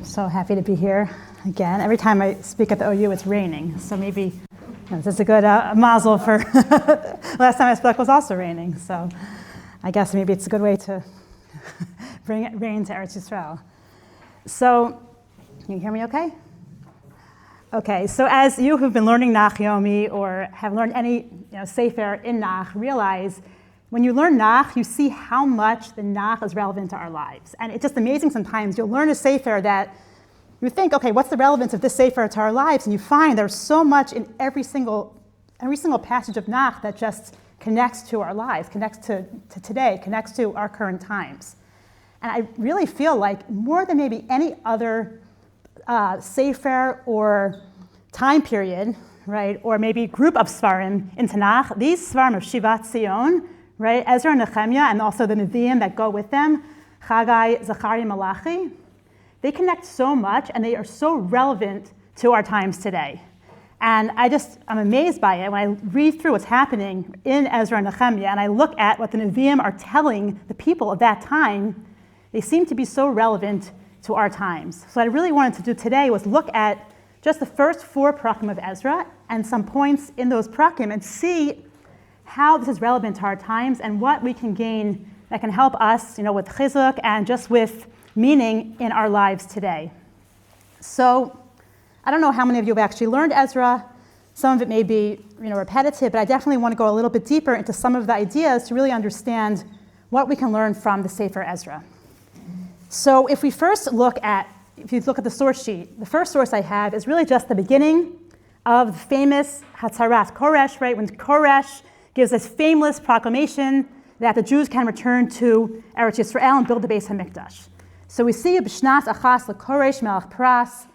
So happy to be here again. Every time I speak at the OU, it's raining. So maybe this is a good mazel for last time I spoke was also raining. So I guess maybe it's a good way to bring rain to Eretz Yisrael. So, can you hear me okay? Okay, so as you who've been learning Nach Yomi or have learned any Sefer in Nach, realize when you learn Nach, you see how much the Nach is relevant to our lives. And it's just amazing sometimes. You'll learn a Sefer that you think, okay, what's the relevance of this Sefer to our lives? And you find there's so much in every single passage of Nach that just connects to our lives, connects to today, connects to our current times. And I really feel like more than maybe any other Sefer or time period, right, or maybe group of Svarim in Tanakh, these Svarim of Shivat Zion, right, Ezra and Nehemiah, and also the Nevi'im that go with them, Chagai, Zechariah, Malachi, they connect so much and they are so relevant to our times today. And I'm amazed by it when I read through what's happening in Ezra and Nehemiah and I look at what the Nevi'im are telling the people of that time. They seem to be so relevant to our times. So what I really wanted to do today was look at just the first 4 prakim of Ezra and some points in those prakim and see how this is relevant to our times and what we can gain that can help us, with chizuk and just with meaning in our lives today. So I don't know how many of you have actually learned Ezra. Some of it may be repetitive, but I definitely want to go a little bit deeper into some of the ideas to really understand what we can learn from the Sefer Ezra. So if you look at the source sheet, the first source I have is really just the beginning of the famous Hatzarat Koresh, right? When Koresh gives this famous proclamation that the Jews can return to Eretz Yisrael and build the Beis HaMikdash. So we see B'shnas Achas LeKoresh Melech Paras,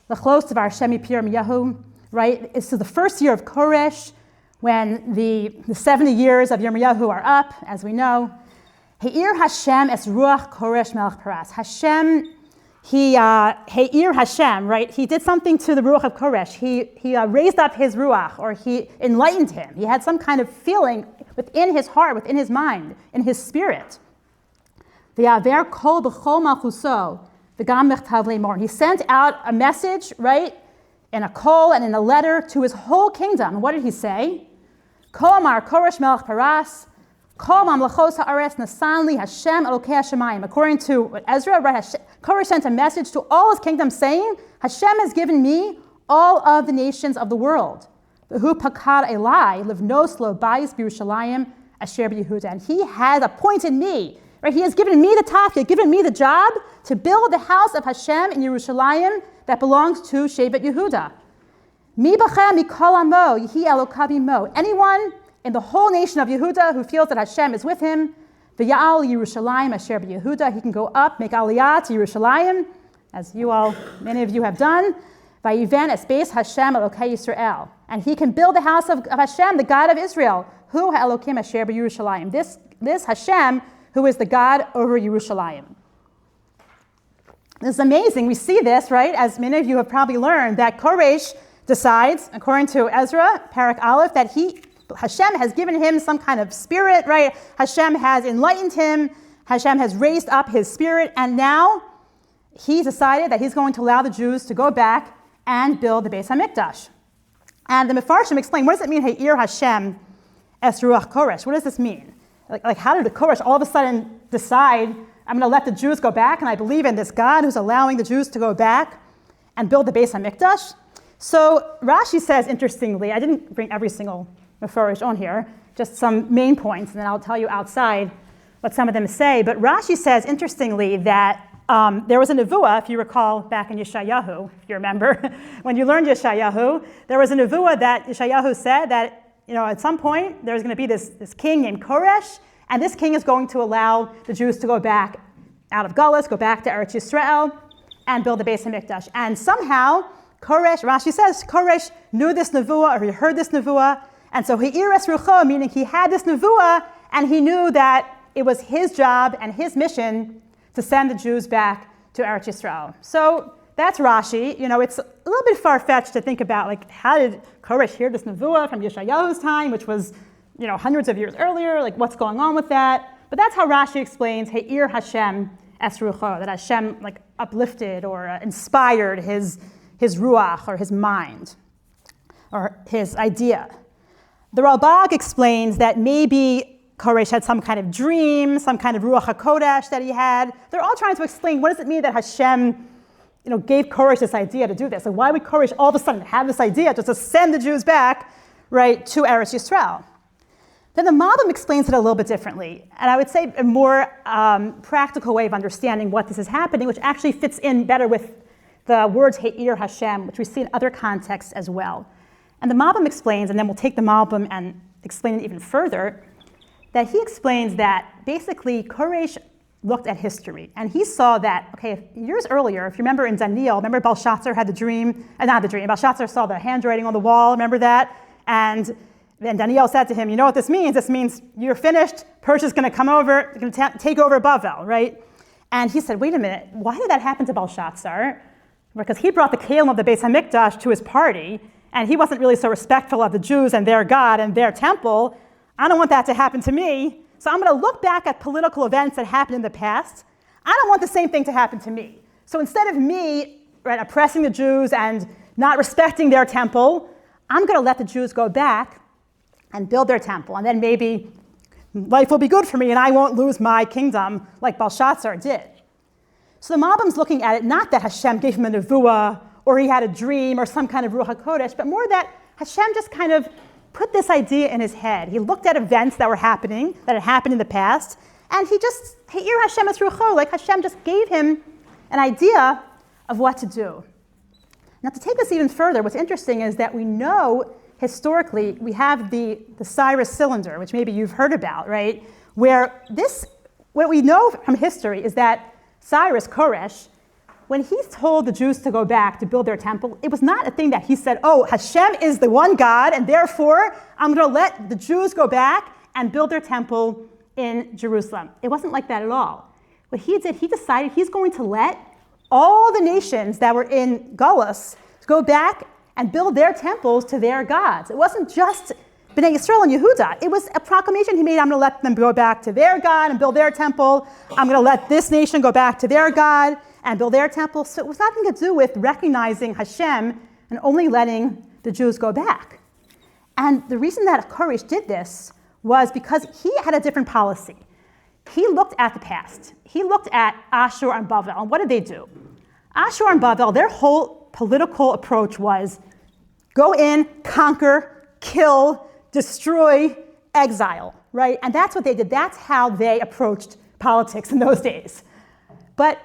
L'chlos Devar Hashem Mipir Miyahu, right? It's the first year of Koresh when the 70 years of Yirmiyahu are up, as we know. He'ir Hashem es ruach Koresh Melech Paras. Hashem, He'ir Hashem, right? He did something to the ruach of Koresh. He raised up his ruach, or he enlightened him. He had some kind of feeling within his heart, within his mind, in his spirit. V'yaver kol b'chol malchuso v'gam mechtav le'mor. He sent out a message, right, in a kol and in a letter to his whole kingdom. What did he say? Kol amar Koresh Melech Paras. According to Ezra, right, Koresh sent a message to all his kingdom saying, Hashem has given me all of the nations of the world. And he has appointed me, right? He has given me the task, he has given me the job to build the house of Hashem in Yerushalayim that belongs to Shevet Yehuda. Anyone in the whole nation of Yehuda who feels that Hashem is with him, V'ya'al Yerushalayim asher b'Yehuda, he can go up, make aliyah to Yerushalayim, as many of you have done, Vayiven es beis Hashem Elokei Yisrael, and he can build the house of Hashem, the God of Israel, Hu ha'Elokim asher b'Yerushalayim, this Hashem who is the God over Yerushalayim. This is amazing. We see this, right, as many of you have probably learned, that Koresh decides, according to Ezra, Parak Aleph, that Hashem has given him some kind of spirit, right? Hashem has enlightened him. Hashem has raised up his spirit. And now he decided that he's going to allow the Jews to go back and build the Beis HaMikdash. And the Mefarshim explain, what does it mean, He'ir Hashem es ruach Koresh? What does this mean? Like how did the Koresh all of a sudden decide, I'm going to let the Jews go back, and I believe in this God who's allowing the Jews to go back and build the Beis HaMikdash? So Rashi says, interestingly, I didn't bring every single Mefarish on here, just some main points, and then I'll tell you outside what some of them say. But Rashi says, interestingly, that there was a nevuah, if you recall back in Yeshayahu, if you remember, when you learned Yeshayahu, there was a nevuah that Yeshayahu said that, at some point there's going to be this king named Koresh, and this king is going to allow the Jews to go back out of Galus, go back to Eretz Yisrael, and build the Beis HaMikdash. And somehow, Koresh, Rashi says, Koresh knew this nevuah, or he heard this nevuah, and so he iras rucho, meaning he had this nevuah, and he knew that it was his job and his mission to send the Jews back to Eretz Yisrael. So that's Rashi. It's a little bit far-fetched to think about, how did Koresh hear this nevuah from Yeshayahu's time, which was, hundreds of years earlier, what's going on with that? But that's how Rashi explains He'ir Hashem es rucho, that Hashem like uplifted or inspired his ruach or his mind or his idea. The Ralbag explains that maybe Koresh had some kind of dream, some kind of ruach hakodesh that he had. They're all trying to explain what does it mean that Hashem gave Koresh this idea to do this. Like, why would Koresh all of a sudden have this idea just to send the Jews back, right, to Eretz Yisrael? Then the Malbim explains it a little bit differently, and I would say a more practical way of understanding what this is happening, which actually fits in better with the words He'ir Hashem, which we see in other contexts as well. And the Malbim explains, and then we'll take the Malbim and explain it even further, that he explains that basically Koresh looked at history, and he saw that, okay, years earlier, if you remember in Daniel, remember Belshazzar had the dream, not the dream, Belshazzar saw the handwriting on the wall, remember that? And then Daniel said to him, you know what this means? This means you're finished, Persia's going to come over, going to take over Bavel, right? And he said, wait a minute, why did that happen to Belshazzar? Because he brought the Kalim of the Beis HaMikdash to his party, and he wasn't really so respectful of the Jews and their God and their temple. I don't want that to happen to me. So I'm going to look back at political events that happened in the past. I don't want the same thing to happen to me. So instead of me oppressing the Jews and not respecting their temple, I'm going to let the Jews go back and build their temple. And then maybe life will be good for me and I won't lose my kingdom like Belshazzar did. So the Malbim's looking at it, not that Hashem gave him a nevuah or he had a dream or some kind of Ruach HaKodesh, but more that Hashem just kind of put this idea in his head. He looked at events that were happening, that had happened in the past, and he just, He'ir Hashem es rucho, like Hashem just gave him an idea of what to do. Now to take this even further, what's interesting is that we know historically, we have the Cyrus cylinder, which maybe you've heard about, right? Where what we know from history is that Cyrus, Koresh, when he told the Jews to go back to build their temple, it was not a thing that he said, oh, Hashem is the one God, and therefore I'm going to let the Jews go back and build their temple in Jerusalem. It wasn't like that at all. What he did, he decided he's going to let all the nations that were in Galus go back and build their temples to their gods. It wasn't just Bnei Yisrael and Yehuda. It was a proclamation he made, I'm going to let them go back to their God and build their temple. I'm going to let this nation go back to their God and build their temple. So it was nothing to do with recognizing Hashem and only letting the Jews go back. And the reason that Koresh did this was because he had a different policy. He looked at the past. He looked at Ashur and Bavel. And what did they do? Ashur and Bavel, their whole political approach was go in, conquer, kill, destroy, exile, right? And that's what they did. That's how they approached politics in those days. But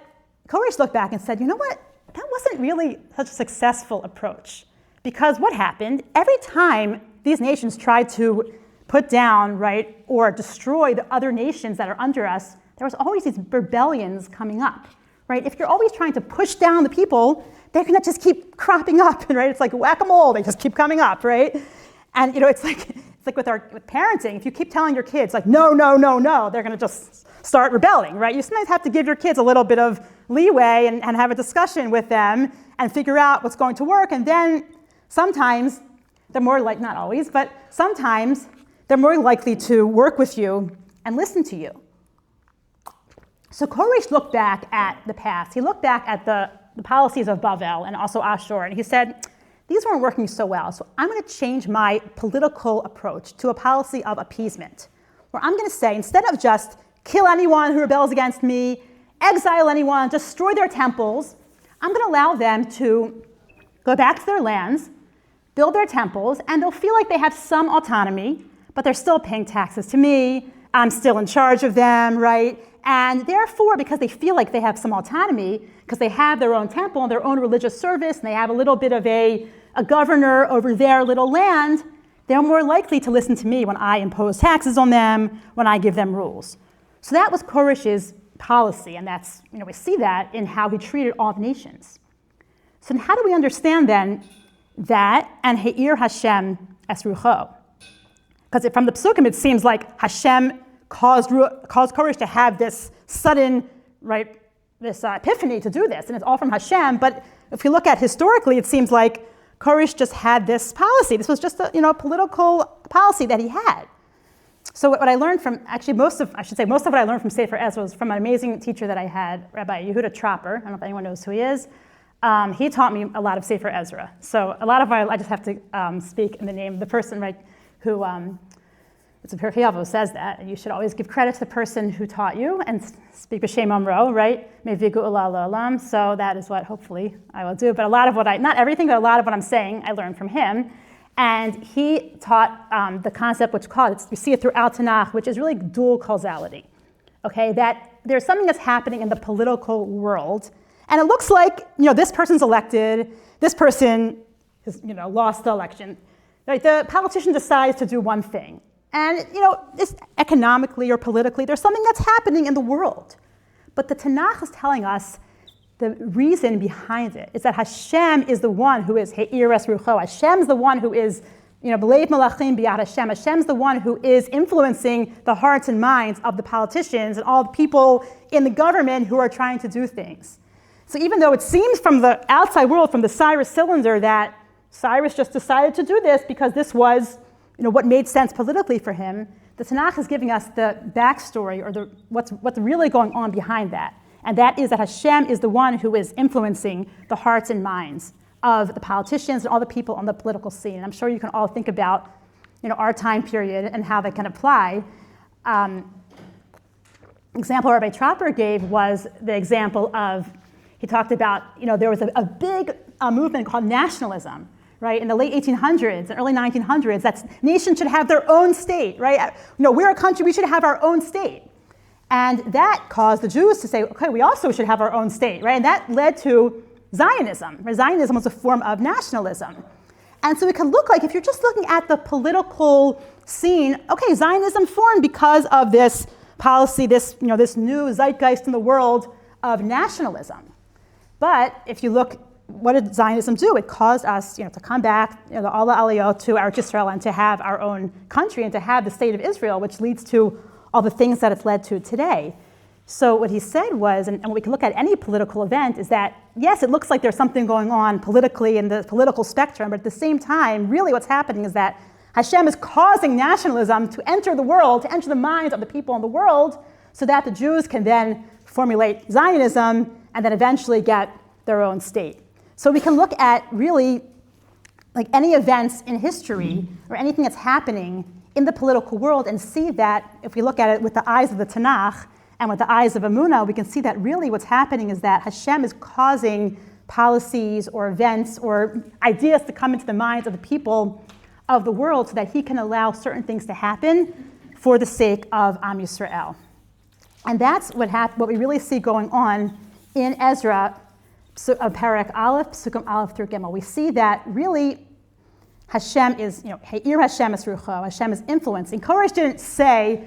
Koresh looked back and said, you know what? That wasn't really such a successful approach. Because what happened? Every time these nations tried to put down, right, or destroy the other nations that are under us, there was always these rebellions coming up, right? If you're always trying to push down the people, they're going to just keep cropping up, right? It's like whack-a-mole, they just keep coming up, right? And it's like with parenting, if you keep telling your kids, like, no, no, no, no, they're going to just start rebelling, right? You sometimes have to give your kids a little bit of leeway and have a discussion with them and figure out what's going to work. And then sometimes they're more like, not always, but sometimes they're more likely to work with you and listen to you. So Koresh looked back at the past. He looked back at the policies of Bavel and also Ashur, and he said, these weren't working so well, so I'm going to change my political approach to a policy of appeasement, where I'm going to say, instead of just kill anyone who rebels against me, exile anyone, destroy their temples, I'm going to allow them to go back to their lands, build their temples, and they'll feel like they have some autonomy, but they're still paying taxes to me, I'm still in charge of them, right? And therefore, because they feel like they have some autonomy, because they have their own temple and their own religious service, and they have a little bit of a governor over their little land, they're more likely to listen to me when I impose taxes on them, when I give them rules. So that was Koresh's policy, and that's, we see that in how he treated all the nations. So how do we understand then that and He'ir Hashem es rucho? Because from the Psukim, it seems like Hashem caused Koresh to have this sudden, right, this epiphany to do this, and it's all from Hashem. But if you look at historically, it seems like Koresh just had this policy. This was just a political policy that he had. So what I learned from, actually most of what I learned from Sefer Ezra was from an amazing teacher that I had, Rabbi Yehuda Tropper. I don't know if anyone knows who he is. He taught me a lot of Sefer Ezra. So a lot of I just have to speak in the name of the person, right, who, it's a Pirkei Avos says that, and you should always give credit to the person who taught you and speak b'shem omro, right? Mevigu ula la'olam. So that is what hopefully I will do. But a lot of not everything, but a lot of what I'm saying, I learned from him. And he taught the concept, which we see it throughout Tanakh, which is really dual causality. Okay, that there's something that's happening in the political world, and it looks like this person's elected, this person has lost the election. Right? The politician decides to do one thing, and this economically or politically, there's something that's happening in the world. But the Tanakh is telling us the reason behind it is that Hashem is the one who is He'ir es Rucho. Hashem's the one who is, B'leiv Malachim B'yad Hashem. Hashem's the one who is influencing the hearts and minds of the politicians and all the people in the government who are trying to do things. So even though it seems from the outside world, from the Cyrus cylinder, that Cyrus just decided to do this because this was, what made sense politically for him, the Tanakh is giving us the backstory or what's really going on behind that. And that is that Hashem is the one who is influencing the hearts and minds of the politicians and all the people on the political scene. And I'm sure you can all think about, our time period and how that can apply. Example Rabbi Tropper gave was the example of, he talked about, there was a big movement called nationalism, right? In the late 1800s and early 1900s, that nations should have their own state, right? We're a country, we should have our own state. And that caused the Jews to say, okay, we also should have our own state, right? And that led to Zionism. Zionism was a form of nationalism. And so it can look like, if you're just looking at the political scene, okay, Zionism formed because of this policy, this new zeitgeist in the world of nationalism. But if you look, what did Zionism do? It caused us, to come back, the Allah Aliyah, to our Israel and to have our own country and to have the state of Israel, which leads to all the things that it's led to today. So what he said was, and what we can look at any political event, is that, yes, it looks like there's something going on politically in the political spectrum, but at the same time, really what's happening is that Hashem is causing nationalism to enter the world, to enter the minds of the people in the world, so that the Jews can then formulate Zionism and then eventually get their own state. So we can look at really like any events in history or anything that's happening in the political world and see that if we look at it with the eyes of the Tanakh and with the eyes of Emunah, we can see that really what's happening is that Hashem is causing policies or events or ideas to come into the minds of the people of the world so that he can allow certain things to happen for the sake of OUisrael. And that's what we really see going on in Ezra, Perek Aleph, Psukim Aleph through Gimel. We see that really Hashem is, He'ir Hashem es Rucho, Hashem is influencing. Koresh didn't say,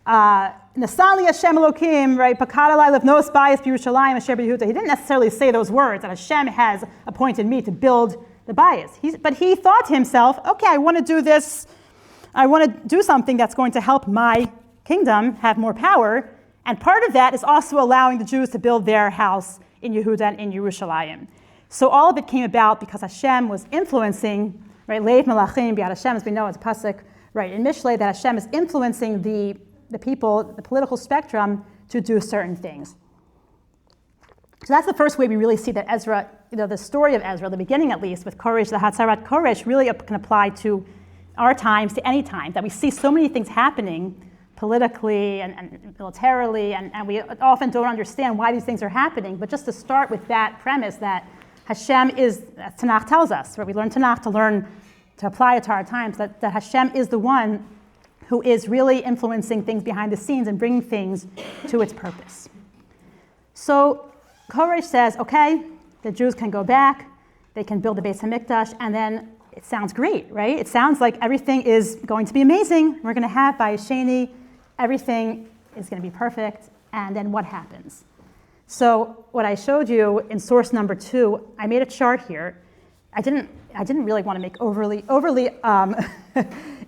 Nasali Hashem Elokim, right, Pakad alai levnos bayis b'Yerushalayim asher b'Yehuda. He didn't necessarily say those words, that Hashem has appointed me to build the bayis. But he thought to himself, okay, I want to do this, I want to do something that's going to help my kingdom have more power. And part of that is also allowing the Jews to build their house in Yehuda and in Yerushalayim. So all of it came about because Hashem was influencing, right, Leiv Malachim B'yad Hashem, as we know, it's a pasuk, right, in Mishlei, that Hashem is influencing the people, the political spectrum, to do certain things. So that's the first way we really see that Ezra, the story of Ezra, the beginning at least, with Koresh, the Hatzarat Koresh, really can apply to our times, to any time, that we see so many things happening politically and militarily, and we often don't understand why these things are happening. But just to start with that premise that Hashem is, as Tanakh tells us, right? We learn Tanakh to apply it to our times, that Hashem is the one who is really influencing things behind the scenes and bringing things to its purpose. So Koresh says, okay, the Jews can go back, they can build the Beis HaMikdash, and then it sounds great, right? It sounds like everything is going to be amazing. We're going to have Bayis Sheni, everything is going to be perfect, and then what happens? So what I showed you in source number 2, I made a chart here. I didn't really want to make overly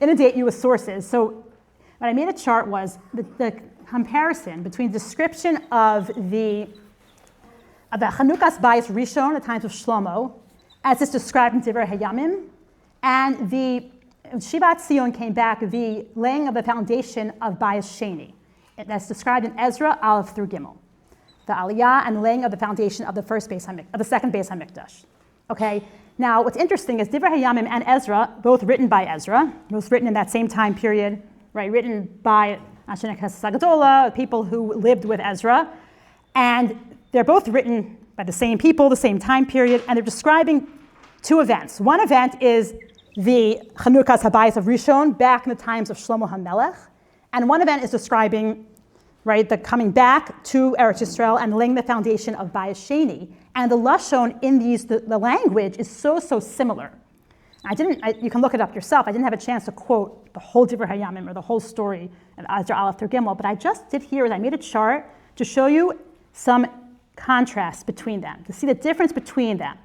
inundate you with sources. So what I made a chart was the comparison between description of the Chanukas Bayis Rishon, the times of Shlomo, as it's described in Divrei Hayamim, and the Shivat Zion came back, the laying of the foundation of Bayis Sheni. That's described in Ezra, Aleph through Gimel. The Aliyah and laying of the foundation of the second Beis Hamikdash. Okay. Now, what's interesting is Divrei Hayamim and Ezra, both written by Ezra, both written in that same time period, right? Written by Anshe Knesset Hagadola, people who lived with Ezra, and they're both written by the same people, the same time period, and they're describing two events. One event is the Chanukas Habayis of Rishon back in the times of Shlomo HaMelech, and one event is describing, right, the coming back to Eretz Yisrael and laying the foundation of Bayis Sheni. And the lashon in these, the language is so similar. You can look it up yourself. I didn't have a chance to quote the whole Divrei Hayamim or the whole story of Ezra Aleph through Gimel, but I just did here is I made a chart to show you some contrast between them, to see the difference between them.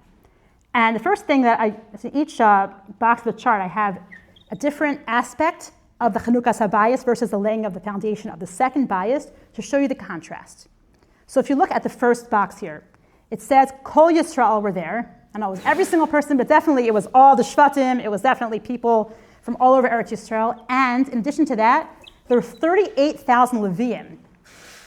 And the first thing that in each box of the chart, I have a different aspect of the Chanukas HaBayis versus the laying of the foundation of the second bayis to show you the contrast. So if you look at the first box here, it says Kol Yisrael were there. I know it was every single person, but definitely it was all the Shvatim. It was definitely people from all over Eretz Yisrael. And in addition to that, there were 38,000 Leviim,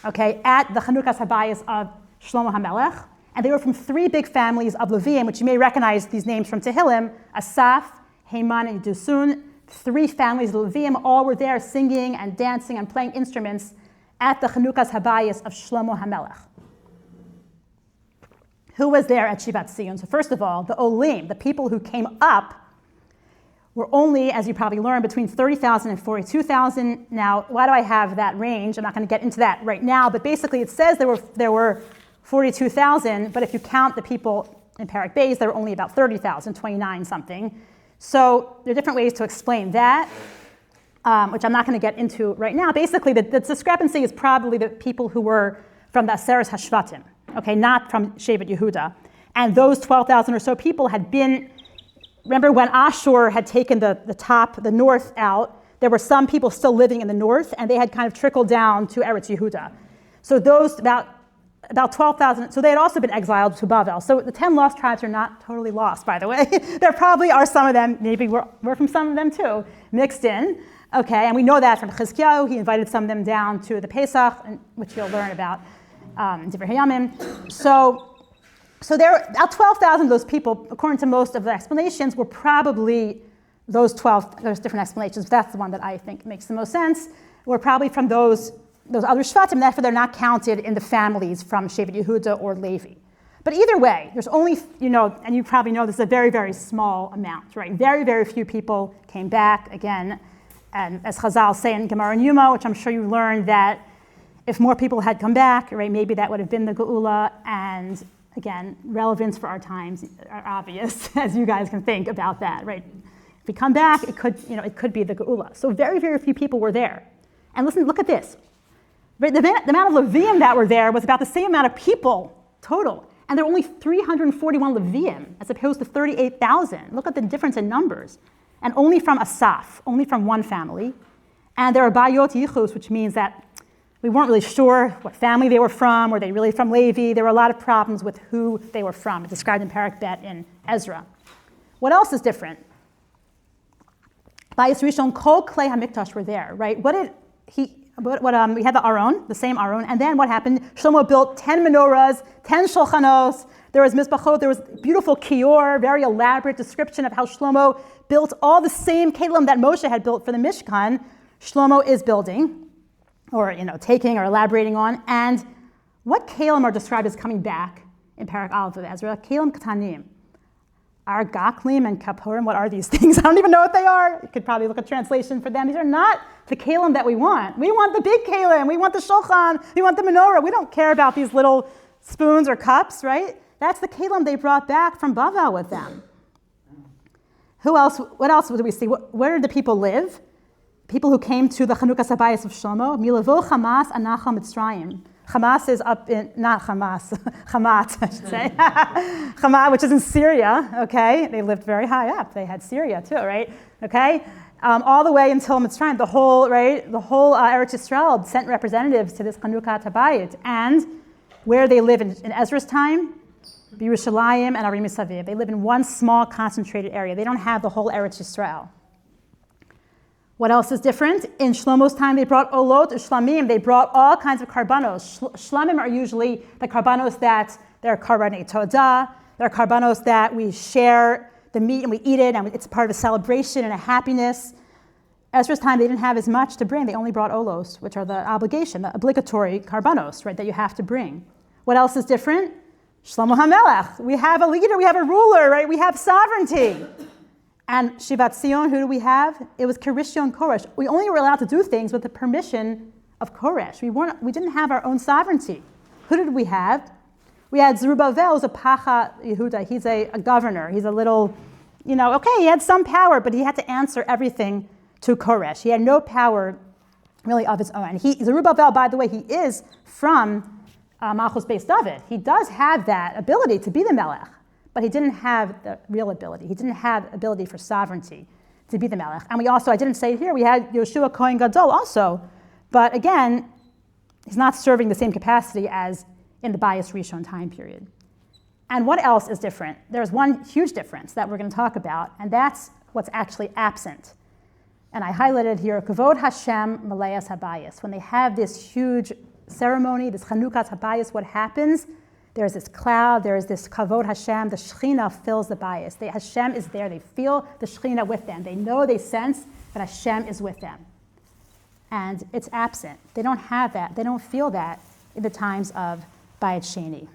okay, at the Chanukas HaBayis of Shlomo HaMelech. And they were from three big families of Leviim, which you may recognize these names from Tehillim, Asaph, Heman, and Dusun. Three families of Leviim all were there singing and dancing and playing instruments at the Chanukas HaBayis of Shlomo HaMelech. Who was there at Shivat Zion? So first of all, the Olim, the people who came up, were only, as you probably learned, between 30,000 and 42,000. Now, why do I have that range? I'm not going to get into that right now, but basically it says there were 42,000, but if you count the people in Parak Beis, there were only about 30,000, 29 something. So there are different ways to explain that, which I'm not going to get into right now. Basically, the discrepancy is probably the people who were from the Aseres HaShvatim, okay, not from Shevet Yehuda. And those 12,000 or so people had been, remember when Ashur had taken the north out, there were some people still living in the north, and they had kind of trickled down to Eretz Yehuda. So those, about 12,000, so they had also been exiled to Bavel. So the 10 lost tribes are not totally lost, by the way. There probably are some of them, maybe we're from some of them too, mixed in. Okay, and we know that from Chizkiyahu. He invited some of them down to the Pesach, which you'll learn about in Divrei Hayamim. So there, about 12,000 of those people, according to most of the explanations, were probably those 12. There's different explanations, but that's the one that I think makes the most sense. Were probably from those other Shvatim, and therefore they're not counted in the families from Shevet Yehuda or Levi. But either way, there's only, and you probably know this is a very, very small amount, right? Very, very few people came back again. And as Chazal say in Gemara and Yuma, which I'm sure you learned, that if more people had come back, right, maybe that would have been the Geula. And again, relevance for our times are obvious, as you guys can think about that, right? If we come back, it could be the Geula. So very, very few people were there. And listen, look at this. Right, the amount of Leviim that were there was about the same amount of people total. And there were only 341 Leviim as opposed to 38,000. Look at the difference in numbers. And only from Asaph, only from one family. And there are Bayot Yichus, which means that we weren't really sure what family they were from. Were they really from Levi? There were a lot of problems with who they were from. It's described in Parak Bet in Ezra. What else is different? Bayis Rishon, Kol Klei HaMikdash were there, right? We had the Aron, the same Aron, and then what happened? Shlomo built 10 menorahs, 10 shulchanos. There was mizbachot, there was beautiful kior, very elaborate description of how Shlomo built all the same kelim that Moshe had built for the Mishkan. Shlomo is building, or taking or elaborating on. And what kelim are described as coming back in Parak Aleph of Ezra? Kelim katanim. Argaklim and kapurim, what are these things? I don't even know what they are. You could probably look at translation for them. These are not the kelim that we want. We want the big kelim. We want the shulchan. We want the menorah. We don't care about these little spoons or cups, right? That's the kelim they brought back from Bavel with them. Who else? What else do we see? Where did the people live? People who came to the Chanukas HaBayis of Shlomo. Milavo Hamas Anachal Mitzrayim. Hamas is up in, not Hamas, Hamat, I should say. Hamat, which is in Syria, okay? They lived very high up. They had Syria too, right? Okay? All the way until Mitzrayim, the whole Eretz Yisrael sent representatives to this Chanukat HaBayit. And where they live in Ezra's time? Yerushalayim and Arim Saviv. They live in one small concentrated area. They don't have the whole Eretz Yisrael. What else is different? In Shlomo's time, they brought olot, shlamim. They brought all kinds of karbanos. Shlamim are usually the karbanos that they're karbanei todah. They're karbanos that we share the meat and we eat it, and it's part of a celebration and a happiness. Ezra's time, they didn't have as much to bring. They only brought olos, which are the obligatory karbanos, right, that you have to bring. What else is different? Shlomo HaMelech. We have a leader, we have a ruler, right? We have sovereignty. And Shivat Zion, who do we have? It was Kirishon Koresh. We only were allowed to do things with the permission of Koresh. We didn't have our own sovereignty. Who did we have? We had Zerubbabel, who's a Pacha Yehuda. He's a governor. He's a little, okay, he had some power, but he had to answer everything to Koresh. He had no power really of his own. Zerubbabel, by the way, he is from Malchus Beis David. He does have that ability to be the Melech, but he didn't have the real ability. He didn't have ability for sovereignty to be the Melech. And I didn't say it here, we had Yoshua Kohen Gadol also, but again, he's not serving the same capacity as in the Bayis Rishon time period. And what else is different? There's one huge difference that we're going to talk about, and that's what's actually absent. And I highlighted here, Kavod Hashem Maleas Habayis. When they have this huge ceremony, this Chanukas Habayis, what happens? There's this cloud, there's this Kavod Hashem, the Shechina fills the bayis. Hashem is there, they feel the Shechina with them. They know, they sense that Hashem is with them. And it's absent. They don't have that, they don't feel that in the times of Bayit Sheni.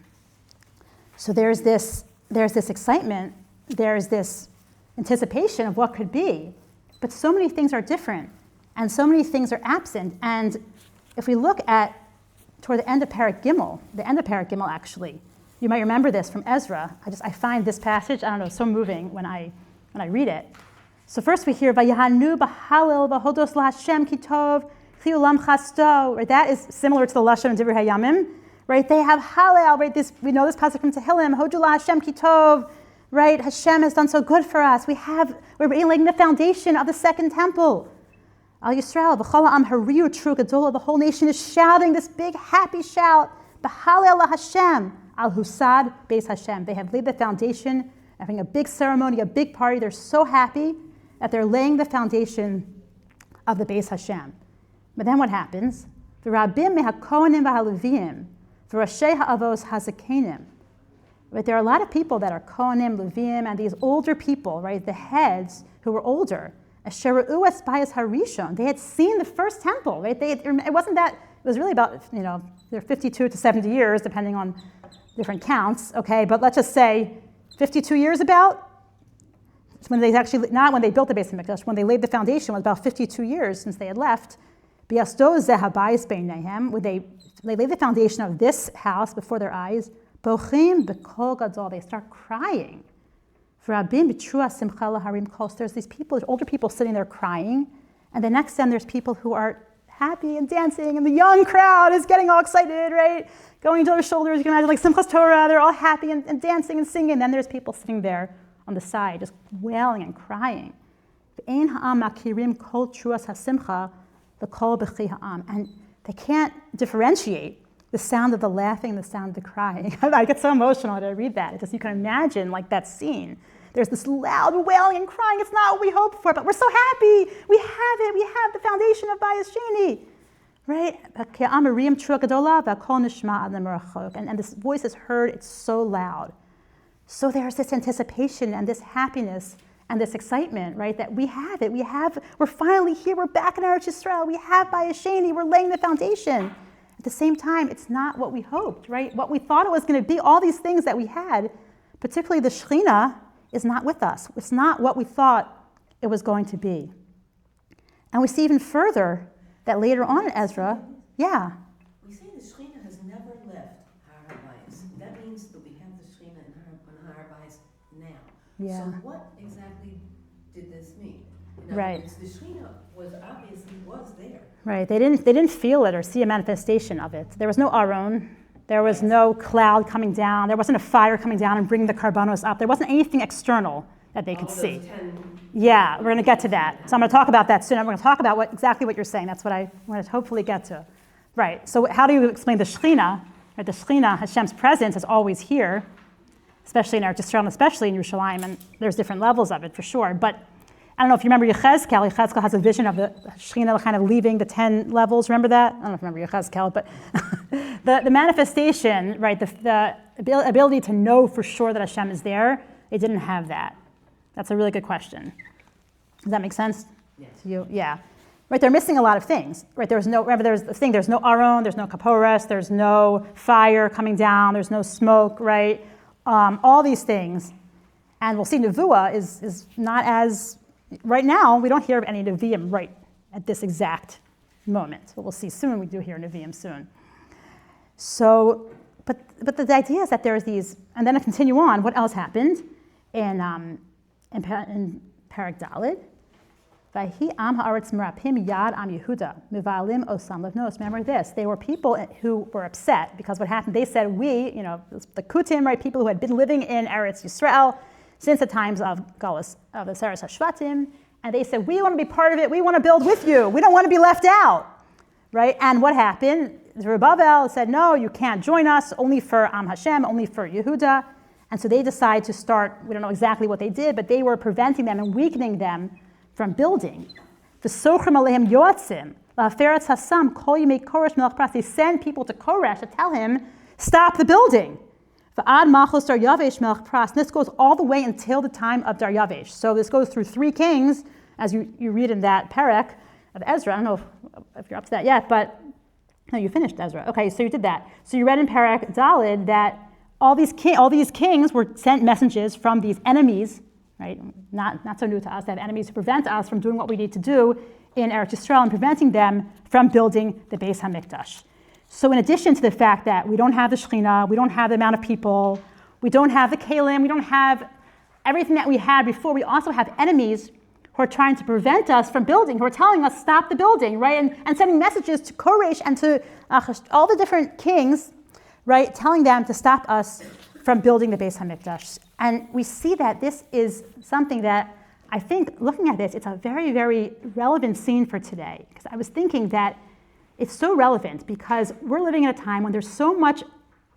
So there's this excitement, there's this anticipation of what could be, but so many things are different, and so many things are absent. And if we look toward the end of Parak Gimel, actually, you might remember this from Ezra. I find this passage, so moving when I read it. So first we hear, Vayahanu b'halel v'hodos l'Hashem ki tov chi ulam chasto. Right, that is similar to the Lashon of Divrei Hayamim. Right, they have Hallel, right, we know this passage from Tehillim, Hodu Hashem ki tov, right, Hashem has done so good for us. We're laying the foundation of the second temple. Al Yisrael, v'chol ha'am hariu tru gadola, the whole nation is shouting this big happy shout, B'Hallel Hashem, al husad beis Hashem. They have laid the foundation, having a big ceremony, a big party. They're so happy that they're laying the foundation of the beis Hashem. But then what happens? V'rabim mehakohanim v'halevim, v'rashei ha'avos hazakenim. Right, there are a lot of people that are Kohanim, Levim, and these older people, right, the heads who were older. Asheru es bayis harishon. They had seen the first temple, right? It was really about, they're 52 to 70 years, depending on different counts, okay? But let's just say 52 years about, when they actually, not when they built the Beis HaMikdash, when they laid the foundation, was about 52 years since they had left. Biasdo zeh habayis beinehem, when they laid the foundation of this house before their eyes, bochim b'kol gadol, they start crying. There's these people, there's older people sitting there crying, and the next to them there's people who are happy and dancing, and the young crowd is getting all excited, right? Going to their shoulders, you can imagine like Simchas Torah, they're all happy and dancing and singing, and then there's people sitting there on the side just wailing and crying. And they can't differentiate the sound of the laughing and the sound of the crying. I get so emotional when I read that. You can imagine like that scene. There's this loud wailing and crying. It's not what we hoped for, but we're so happy. We have it. We have the foundation of Bayis Sheni, right? And this voice is heard. It's so loud. So there's this anticipation and this happiness and this excitement, right? That we have it. We're finally here. We're back in Eretz Yisrael. We have Bayis Sheni. We're laying the foundation. At the same time, it's not what we hoped, right? What we thought it was going to be, all these things that we had, particularly the Shekhinah, is not with us. It's not what we thought it was going to be. And we see even further that later on in Ezra, We say the Shekhinah has never left Har HaBayis. That means that we have the Shekhinah on Har HaBayis now. Yeah. So what exactly did this mean? Right. The Shekhinah was there. Right. They didn't feel it or see a manifestation of it. There was no Aron. There was no cloud coming down. There wasn't a fire coming down and bringing the karbanos up. There wasn't anything external that they could see. Yeah, we're going to get to that. So I'm going to talk about that soon. I'm going to talk about exactly what you're saying. That's what I want to hopefully get to. Right. So how do you explain the Shekhinah? Right, the Shekhinah, Hashem's presence, is always here, especially in Eretz Yisrael and especially in Yerushalayim. And there's different levels of it for sure. But I don't know if you remember Yechezkel. Yechezkel has a vision of the Shekhinah kind of leaving the 10 levels. Remember that? I don't know if you remember Yechezkel, but the manifestation, right, the ability to know for sure that Hashem is there, it didn't have that. That's a really good question. Does that make sense to you? Yeah. Right, they're missing a lot of things. Right, there's no Aron, there's no Kaporas, there's no fire coming down, there's no smoke, right? All these things. And we'll see Nevuah is not as, right now, we don't hear of any Nevi'im right at this exact moment. But we'll see soon, we do hear Nevi'im soon. So, but the idea is that there's these, and then to continue on, what else happened in Perek Daled? Remember this, they were people who were upset because what happened, they said the Kutim, right, people who had been living in Eretz Yisrael since the times of Galus, of the Seres HaShvatim, and they said, we want to be part of it, we want to build with you, we don't want to be left out, right? And what happened? Zerubbabel said, no, you can't join us, only for Am Hashem, only for Yehuda, and so they decided to start, we don't know exactly what they did, but they were preventing them and weakening them from building. They send people to Koresh to tell him, stop the building. And this goes all the way until the time of Daryavesh. So this goes through 3 kings, as you read in that Perek of Ezra. I don't know if you're up to that yet, but no, you finished Ezra. Okay, so you did that. So you read in Perek Daled that all these kings were sent messages from these enemies, right? Not so new to us, to have enemies who prevent us from doing what we need to do in Eretz Yisrael and preventing them from building the Beis HaMikdash. So in addition to the fact that we don't have the Shekhinah, we don't have the amount of people, we don't have the Kalim, we don't have everything that we had before, we also have enemies who are trying to prevent us from building, who are telling us stop the building, right? And sending messages to Koresh and to all the different kings, right? Telling them to stop us from building the Beis HaMikdash. And we see that this is something that I think, looking at this, it's a very, very relevant scene for today. Because I was thinking that it's so relevant because we're living in a time when there's so much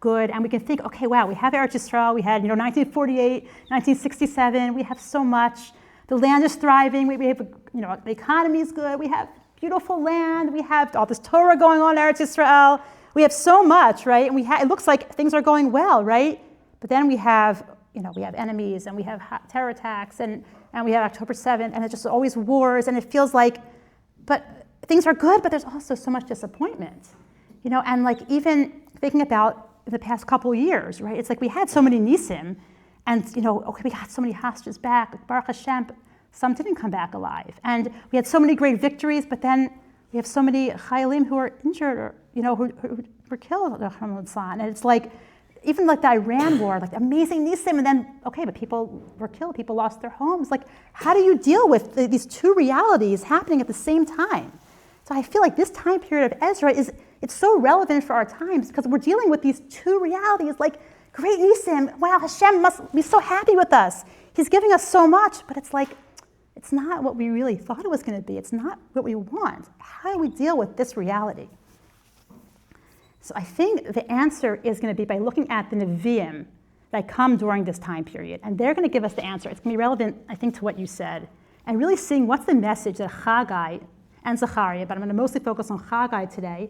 good, and we can think, okay, wow, we have Eretz Yisrael, we had 1948, 1967, we have so much. The land is thriving, we have, the economy is good, we have beautiful land, we have all this Torah going on in Eretz Yisrael, we have so much, right? And it looks like things are going well, right? But then we have enemies, and we have terror attacks, and we have October 7th, and it's just always wars, and it feels like, but things are good, but there's also so much disappointment, and like even thinking about the past couple of years, right? It's like we had so many nisim, and okay, we got so many hostages back, Baruch Hashem, some didn't come back alive, and we had so many great victories, but then we have so many chayalim who are injured, or who were killed, and it's like, even like the Iran war, like amazing nisim, and then, okay, but people were killed, people lost their homes. Like, how do you deal with these 2 realities happening at the same time? So I feel like this time period of Ezra it's so relevant for our times because we're dealing with these 2 realities, like great nisim, wow, Hashem must be so happy with us. He's giving us so much, but it's like, it's not what we really thought it was going to be. It's not what we want. How do we deal with this reality? So I think the answer is going to be by looking at the Nevi'im that come during this time period. And they're going to give us the answer. It's going to be relevant, I think, to what you said. And really seeing what's the message that Haggai and Zechariah, but I'm going to mostly focus on Haggai today.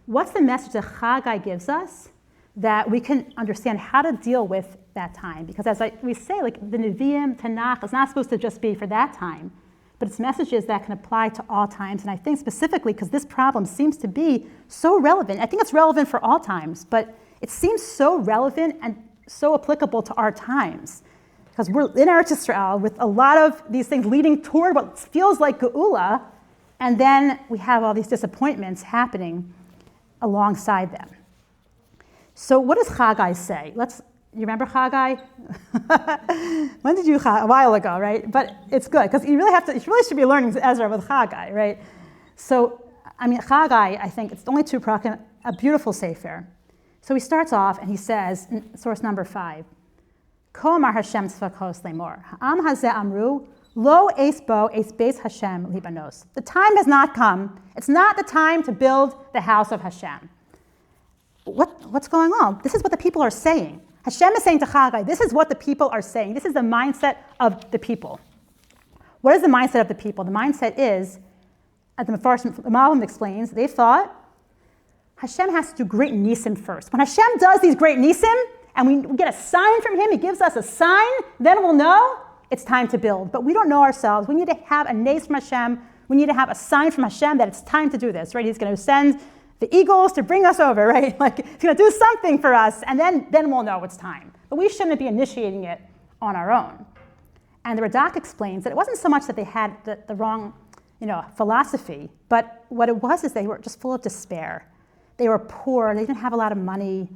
What's the message that Haggai gives us that we can understand how to deal with that time? Because as we say, like the Nevi'im, Tanakh, is not supposed to just be for that time, but it's messages that can apply to all times. And I think specifically because this problem seems to be so relevant. I think it's relevant for all times, but it seems so relevant and so applicable to our times. Because we're in Eretz Yisrael with a lot of these things leading toward what feels like Geula, and then we have all these disappointments happening alongside them. So what does Haggai say? You remember Haggai? When did you Haggai? A while ago, right? But it's good because you really should be learning Ezra with Haggai, right? So, Haggai, I think it's only 2 prakim, a beautiful sefer. So he starts off and he says, in source number 5, Ko amar Hashem tzvakos lemor, ha'am hazeh amru, lo eis bo eis beis Hashem libanos. The time has not come. It's not the time to build the house of Hashem. What's going on? This is what the people are saying. Hashem is saying to Haggai, this is what the people are saying. This is the mindset of the people. What is the mindset of the people? The mindset is, as the Malbim explains, they thought Hashem has to do great nisim first. When Hashem does these great nisim, and we get a sign from him, he gives us a sign, then we'll know it's time to build. But we don't know ourselves. We need to have a nes from Hashem. We need to have a sign from Hashem that it's time to do this, right? He's going to send the eagles to bring us over, right? Like, he's going to do something for us, and then we'll know it's time. But we shouldn't be initiating it on our own. And the Radak explains that it wasn't so much that they had the wrong, philosophy, but what it was is they were just full of despair. They were poor. They didn't have a lot of money.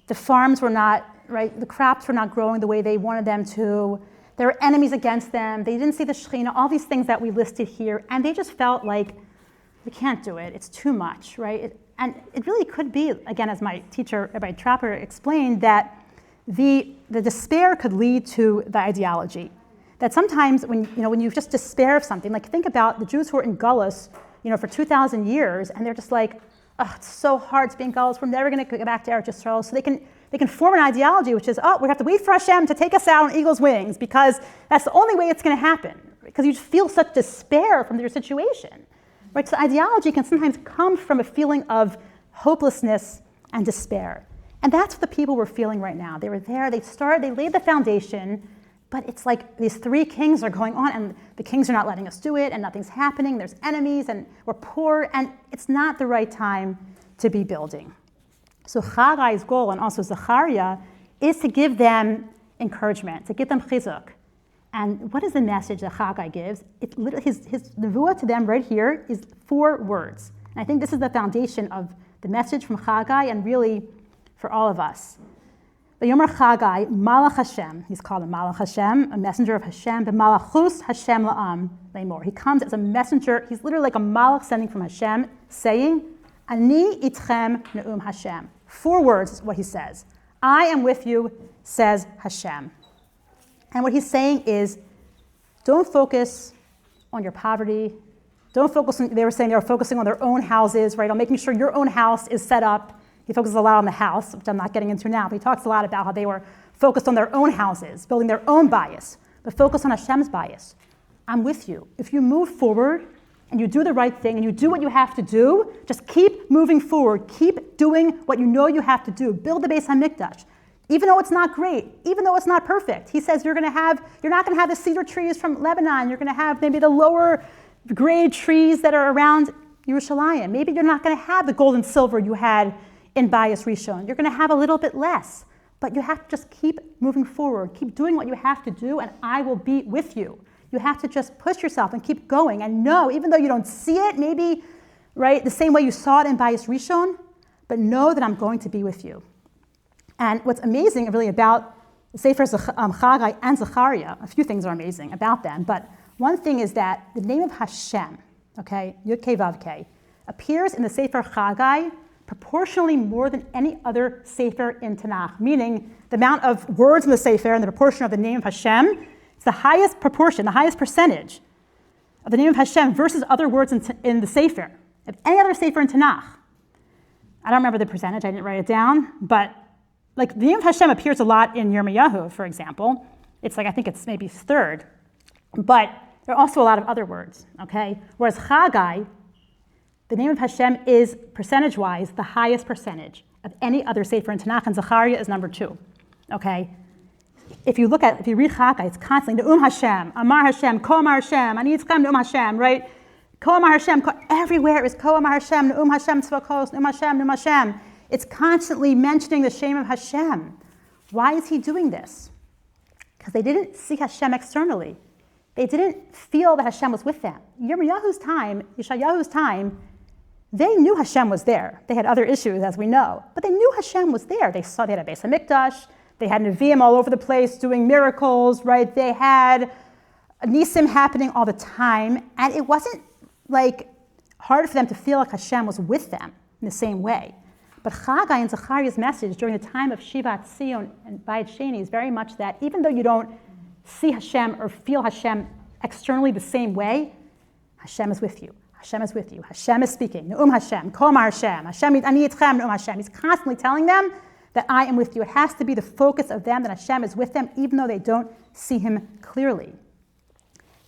The farms were not, right? The crops were not growing the way they wanted them to. There were enemies against them. They didn't see the Shekhinah, all these things that we listed here, and they just felt like, we can't do it. It's too much, right? And it really could be, again, as my teacher, Rabbi Trapper, explained, that the despair could lead to the ideology. That sometimes when you just despair of something, like think about the Jews who were in Gullus, for 2,000 years, and they're just like, oh, it's so hard to be in Gullus. We're never going to go back to Eretz Yisrael. So they can form an ideology, which is, we have to wait for Hashem to take us out on eagle's wings, because that's the only way it's going to happen. Because you feel such despair from your situation, right? So ideology can sometimes come from a feeling of hopelessness and despair. And that's what the people were feeling right now. They were there, they laid the foundation, but it's like these three kings are going on, and the kings are not letting us do it, and nothing's happening. There's enemies, and we're poor, and it's not the right time to be building. So Chaggai's goal, and also Zechariah, is to give them encouragement, to give them chizuk. And what is the message that Chaggai gives? His nevuah to them right here is 4 words. And I think this is the foundation of the message from Chaggai, and really for all of us. Yomer Chaggai, Malach Hashem, he's called a Malach Hashem, a messenger of Hashem, B'malachus Hashem la'am le'mor. He comes as a messenger, he's literally like a Malach sending from Hashem, saying, Ani itchem ne'um Hashem. 4 words is what he says. I am with you, says Hashem. And what he's saying is, don't focus on your poverty. Don't focus on, they were saying they were focusing on their own houses, right? On making sure your own house is set up. He focuses a lot on the house, which I'm not getting into now, but he talks a lot about how they were focused on their own houses, building their own bias, but focus on Hashem's bias. I'm with you. If you move forward and you do the right thing and you do what you have to do, just keep moving forward. Keep doing what you know you have to do. Build the Beis HaMikdash. Even though it's not great, even though it's not perfect. He says you're not going to have the cedar trees from Lebanon. You're going to have maybe the lower grade trees that are around Yerushalayim. Maybe you're not going to have the gold and silver you had in Bayis Rishon. You're going to have a little bit less, but you have to just keep moving forward, keep doing what you have to do, and I will be with you. You have to just push yourself and keep going, and know, even though you don't see it, maybe, right, the same way you saw it in Bayis Rishon, but know that I'm going to be with you. And what's amazing really about the Sefer Chaggai and Zechariah, a few things are amazing about them, but one thing is that the name of Hashem, okay, Yud Kei Vav Kei, appears in the Sefer Chaggai proportionally more than any other Sefer in Tanakh, meaning the amount of words in the Sefer and the proportion of the name of Hashem is the highest proportion, the highest percentage of the name of Hashem versus other words in the Sefer, of any other Sefer in Tanakh. I don't remember the percentage, I didn't write it down, but like the name of Hashem appears a lot in Yirmiyahu, for example. It's like, I think it's maybe 3rd, but there are also a lot of other words, okay? Whereas Chaggai, the name of Hashem is, percentage-wise, the highest percentage of any other Sefer in Tanakh, and Zechariah is number 2, okay? If you read Chaggai, it's constantly, Ne'um Hashem, Amar Hashem, Ko Amar Hashem, Ani Yitzcham Ne'um Hashem, right? Ko Amar Hashem, everywhere is Ko Amar Hashem, Ne'um Hashem Tzvakos, Ne'um Hashem, Ne'um Hashem. It's constantly mentioning the shame of Hashem. Why is he doing this? Because they didn't see Hashem externally. They didn't feel that Hashem was with them. Yirmiyahu's time, Yeshayahu's time, they knew Hashem was there. They had other issues, as we know, but they knew Hashem was there. They had a Beis HaMikdash. They had Nevi'im all over the place doing miracles, right? They had Nisim happening all the time, and it wasn't like hard for them to feel like Hashem was with them in the same way. But Chaggai and Zechariah's message during the time of Shivat Zion and Bayit Sheni is very much that even though you don't see Hashem or feel Hashem externally the same way, Hashem is with you. Hashem is with you. Hashem is speaking. Ne'um Hashem, Ko Amar Hashem, Hashem Ani Yitchem Ne'um Hashem. He's constantly telling them that I am with you. It has to be the focus of them that Hashem is with them, even though they don't see him clearly.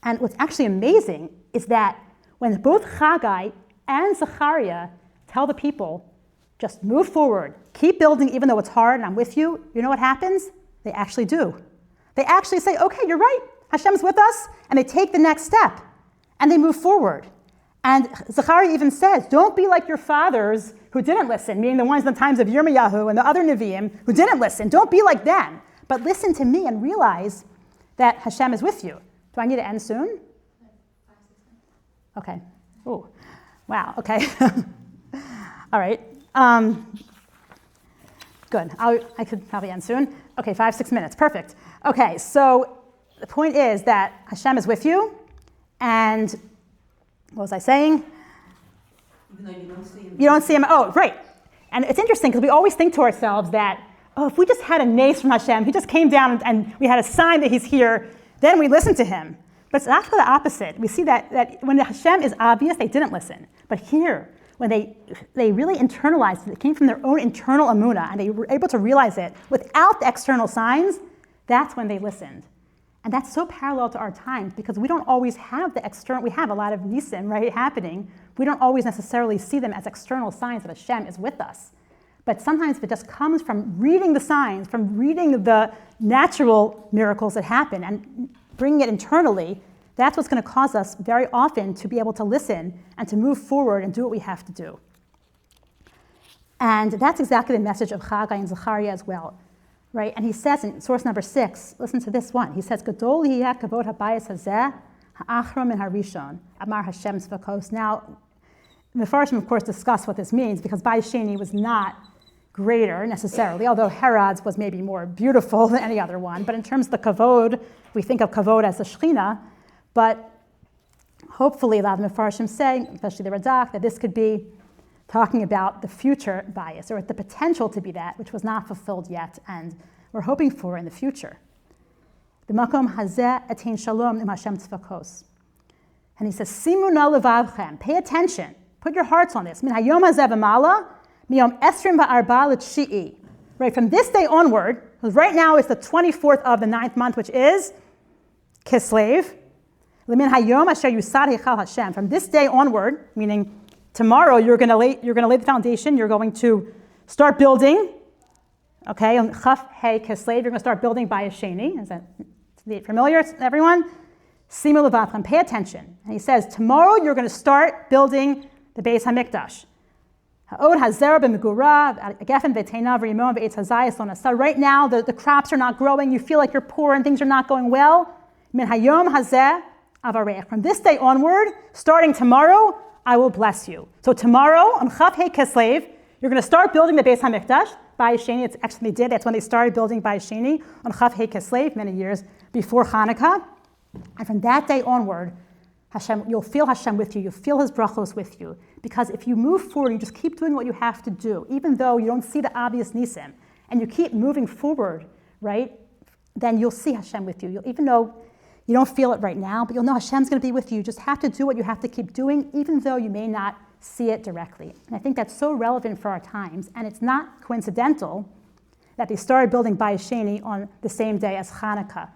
And what's actually amazing is that when both Haggai and Zechariah tell the people, just move forward, keep building even though it's hard and I'm with you, you know what happens? They actually do. They actually say, okay, you're right, Hashem's with us, and they take the next step, and they move forward. And Zechariah even says, don't be like your fathers who didn't listen, meaning the ones in the times of Yirmiyahu and the other Nevi'im who didn't listen. Don't be like them, but listen to me and realize that Hashem is with you. Do I need to end soon? Okay. Oh, wow, okay. All right. Good. I could probably end soon. Okay, 5-6 minutes. Perfect. Okay, so the point is that Hashem is with you, and what was I saying? Even though you don't see him. You don't see him. Oh, right. And it's interesting because we always think to ourselves that, oh, if we just had a nace from Hashem, he just came down and we had a sign that he's here, then we listen to him. But it's actually the opposite. We see that when Hashem is obvious, they didn't listen. But here, when they really internalized it, it came from their own internal emunah, and they were able to realize it without the external signs, that's when they listened. And that's so parallel to our times because we don't always have the external, we have a lot of nisim, right, happening. We don't always necessarily see them as external signs that Hashem is with us. But sometimes it just comes from reading the signs, from reading the natural miracles that happen and bringing it internally. That's what's going to cause us very often to be able to listen and to move forward and do what we have to do. And that's exactly the message of Haggai and Zechariah as well. Right? And he says in source number 6, listen to this one. He says, Gadol yeh kavod habayis hazeh ha'achron min harishon, amar Hashem tzvakos. Now, the Mefarshim, of course, discuss what this means because Bayis Sheni was not greater necessarily, although Herod's was maybe more beautiful than any other one. But in terms of the kavod, we think of kavod as the Shekhinah. But hopefully, a lot of the Mefarshim say, especially the Radak, that this could be talking about the future bias, or the potential to be that, which was not fulfilled yet, and we're hoping for in the future. B'makom hazeh etein shalom im Hashem tzvakos. And he says, Simu na levavchem, pay attention, put your hearts on this. Min hayom hazeh v'mala, miyom esrim va'arba l'tshi'i. Right, from this day onward, because right now is the 24th of the 9th month, which is Kislev. L'min hayom asher yusad heichal Hashem. From this day onward, meaning tomorrow you're going to lay the foundation. You're going to start building. Okay, on Chaf Hey Kislev, you're going to start building by Sheni. Is that familiar to everyone? Simu levatchem, pay attention. And he says, tomorrow you're going to start building the Beis Hamikdash. Ha'od hazera b'megura, gefen v'teinav v'rimon v'etz hazayis lo nasa. Right now the crops are not growing. You feel like you're poor and things are not going well. Min hayom hazeh avarech. From this day onward, starting tomorrow, I will bless you. So tomorrow, on Chaf Hey Kislev, you're going to start building the Beis Hamikdash. Bayis Sheni, it's actually they did. That's when they started building Bayis Sheni on Chaf Hey Kislev, many years before Hanukkah. And from that day onward, Hashem, you'll feel Hashem with you. You'll feel His brachos with you. Because if you move forward, you just keep doing what you have to do, even though you don't see the obvious nisim, and you keep moving forward, right? Then you'll see Hashem with you. Even though you don't feel it right now, but you'll know Hashem's going to be with you. You just have to do what you have to keep doing, even though you may not see it directly. And I think that's so relevant for our times. And it's not coincidental that they started building Bayis Sheni on the same day as Hanukkah,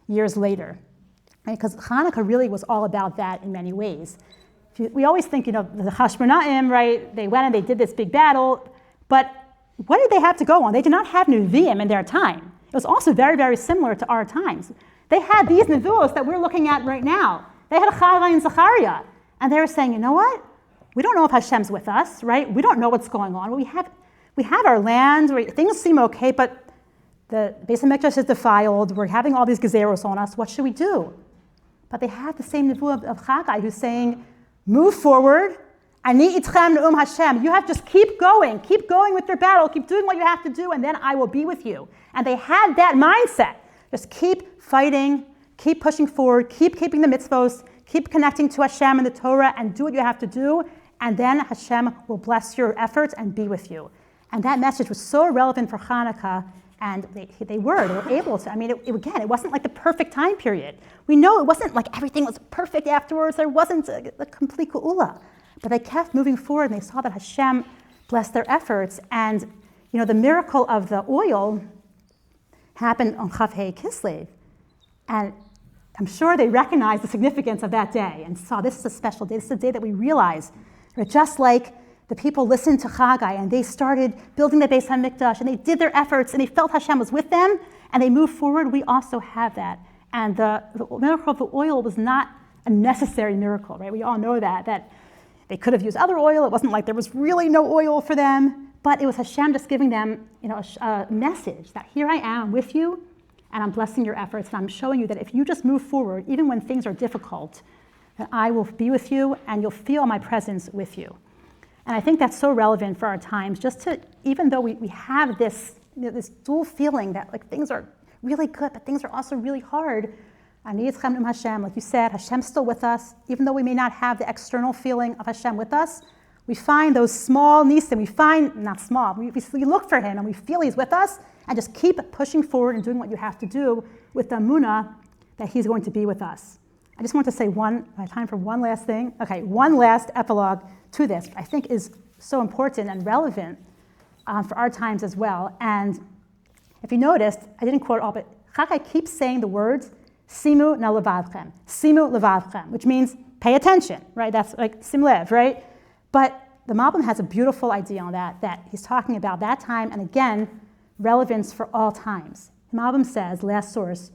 years later. Right? Because Hanukkah really was all about that in many ways. We always think, the Hashmonaim, right? They went and they did this big battle. But what did they have to go on? They did not have Nevi'im in their time. It was also very, very similar to our times. They had these nevuos that we're looking at right now. They had Haggai and Zechariah. And they were saying, you know what? We don't know if Hashem's with us, right? We don't know what's going on. We have our land, right? Things seem okay, but the Beis Hamikdash is defiled. We're having all these gezeros on us. What should we do? But they had the same nevuah of Haggai who's saying, move forward. Ani itchem ne'um Hashem. You have to just keep going with your battle, keep doing what you have to do, and then I will be with you. And they had that mindset. Just keep fighting, keep pushing forward, keep keeping the mitzvos, keep connecting to Hashem and the Torah, and do what you have to do, and then Hashem will bless your efforts and be with you. And that message was so relevant for Hanukkah, and they were able to. I mean, it wasn't like the perfect time period. We know it wasn't like everything was perfect afterwards. There wasn't a complete geula. But they kept moving forward, and they saw that Hashem blessed their efforts. And, the miracle of the oil happened on Chaf Hey Kislev. And I'm sure they recognized the significance of that day and saw this is a special day. This is a day that we realize that just like the people listened to Chagai and they started building the Beis HaMikdash and they did their efforts and they felt Hashem was with them and they moved forward, we also have that. And the miracle of the oil was not a necessary miracle, right? We all know that they could have used other oil. It wasn't like there was really no oil for them, but it was Hashem just giving them, a message that here I am with you, and I'm blessing your efforts, and I'm showing you that if you just move forward, even when things are difficult, that I will be with you, and you'll feel my presence with you. And I think that's so relevant for our times, just to, even though we have this, this dual feeling that like things are really good, but things are also really hard. Ani Itzchem Hashem, like you said, Hashem's still with us, even though we may not have the external feeling of Hashem with us. We find those small nisim, we look for him and we feel he's with us, and just keep pushing forward and doing what you have to do with the emunah that he's going to be with us. I just want to say time for one last thing. Okay, one last epilogue to this, I think is so important and relevant for our times as well. And if you noticed, I didn't quote all, but Chagai keeps saying the words, Simu na levavchem, Simu levavchem, which means pay attention, right? That's like sim lev, right? But the Malbim has a beautiful idea on that he's talking about that time, and again, relevance for all times. The Malbim says, last source,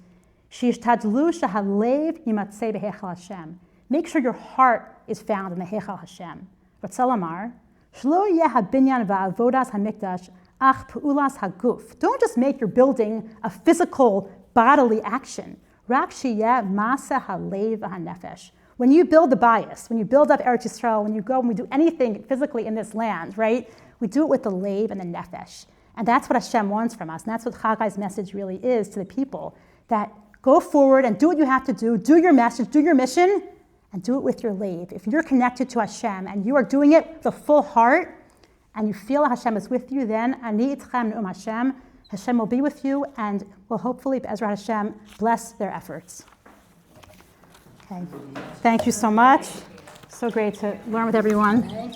Shishtadlu shahalev yimatzeh behechal Hashem. Make sure your heart is found in the Hechal Hashem. Ratzalamar, shlo yeh habinyan va'avodas hamikdash ach pu'ulas haguf. Don't just make your building a physical, bodily action. Rak sheyeh masa halev v'hanefesh. When you build the bias, when you build up Eretz Yisrael, when we do anything physically in this land, right? We do it with the leiv and the nefesh. And that's what Hashem wants from us. And that's what Chagai's message really is to the people. That go forward and do what you have to do your message, do your mission, and do it with your leiv. If you're connected to Hashem and you are doing it with a full heart, and you feel Hashem is with you, then Ani Itchem Ne'um Hashem, Hashem will be with you, and will hopefully, Ezra Hashem, bless their efforts. Okay. Thank you so much. So great to learn with everyone.